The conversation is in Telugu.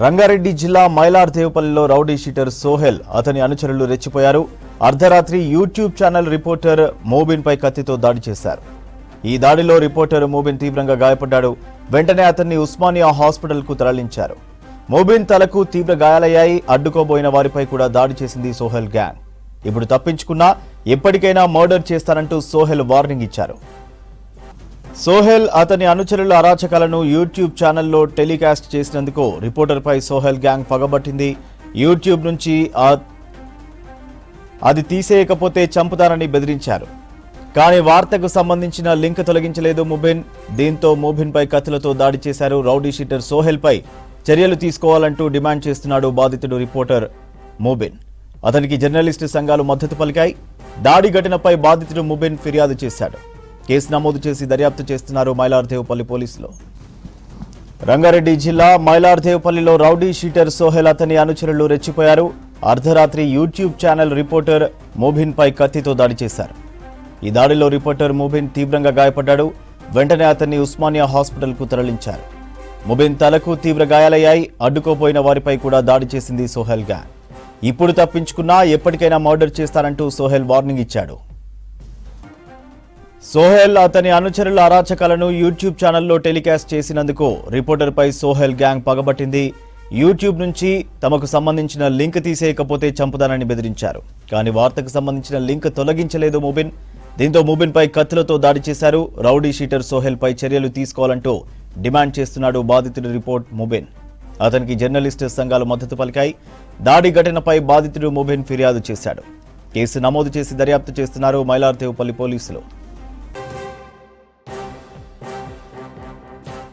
రంగారెడ్డి జిల్లా మైలార్దేవపల్లిలో రౌడీ షీటర్ సోహెల్ అతని అనుచరులు రెచ్చిపోయారు. అర్ధరాత్రి యూట్యూబ్ ఛానల్ రిపోర్టర్ మోబిన్ పై కత్తితో దాడి చేశారు. ఈ దాడిలో రిపోర్టర్ మోబిన్ తీవ్రంగా గాయపడ్డాడు. వెంటనే అతన్ని ఉస్మానియా హాస్పిటల్ కు తరలించారు. మోబిన్ తలకు తీవ్ర గాయాలయ్యాయి. అడ్డుకోబోయిన వారిపై కూడా దాడి చేసింది సోహెల్ గ్యాంగ్. ఇప్పుడు తప్పించుకున్నా ఎప్పటికైనా మర్డర్ చేస్తారంటూ సోహెల్ వార్నింగ్ ఇచ్చారు. సోహెల్ అతని అనుచరుల అరాచకాలను యూట్యూబ్ ఛానల్లో టెలికాస్ట్ చేసినందుకు రిపోర్టర్పై సోహెల్ గ్యాంగ్ పగబట్టింది. యూట్యూబ్ నుంచి అది తీసేయకపోతే చంపుతారని బెదిరించారు. కానీ వార్తకు సంబంధించిన లింక్ తొలగించలేదు మోబిన్. దీంతో మోబిన్ పై కత్తులతో దాడి చేశారు. రౌడీ షీటర్ సోహెల్ పై చర్యలు తీసుకోవాలంటూ డిమాండ్ చేస్తున్నాడు బాధితుడు రిపోర్టర్ మోబిన్. అతనికి జర్నలిస్టు సంఘాలు మద్దతు పలికాయి. దాడి ఘటనపై బాధితుడు మోబిన్ ఫిర్యాదు చేశాడు. కేసు నమోదు చేసి దర్యాప్తు చేస్తున్నారు మైలార్దేవపల్లి పోలీసులు. రంగారెడ్డి జిల్లా మైలార్దేవపల్లిలో రౌడీ షీటర్ సోహెల్ అతని అనుచరులు రెచ్చిపోయారు. అర్ధరాత్రి యూట్యూబ్ ఛానల్ రిపోర్టర్ మోబిన్ పై కత్తితో దాడి చేశారు. ఈ దాడిలో రిపోర్టర్ మోబిన్ తీవ్రంగా గాయపడ్డాడు. వెంటనే అతన్ని ఉస్మానియా హాస్పిటల్ కు తరలించారు. మోబిన్ తలకు తీవ్ర గాయాలయ్యాయి. అడ్డుకోపోయిన వారిపై కూడా దాడి చేసింది సోహెల్ గ్యాంగ్. ఇప్పుడు తప్పించుకున్నా ఎప్పటికైనా మర్డర్ చేస్తారంటూ సోహెల్ వార్నింగ్ ఇచ్చాడు. సోహెల్ అతని అనుచరుల అరాచకాలను యూట్యూబ్ ఛానల్లో టెలికాస్ట్ చేసినందుకు రిపోర్టర్పై సోహెల్ గ్యాంగ్ పగబట్టింది. యూట్యూబ్ నుంచి తమకు సంబంధించిన లింక్ తీసేయకపోతే చంపుతానని బెదిరించారు. కానీ వార్తకు సంబంధించిన లింక్ తొలగించలేదు మోబిన్. దీంతో మోబిన్ పై కత్తులతో దాడి చేశారు. రౌడీ షీటర్ సోహెల్ పై చర్యలు తీసుకోవాలంటూ డిమాండ్ చేస్తున్నాడు బాధితుడి రిపోర్ట్ మోబిన్. అతనికి జర్నలిస్టు సంఘాలు మద్దతు పలికాయి. దాడి ఘటనపై బాధితుడు మోబిన్ ఫిర్యాదు చేశాడు. కేసు నమోదు చేసి దర్యాప్తు చేస్తున్నారు మైలార్దేవపల్లి పోలీసులు.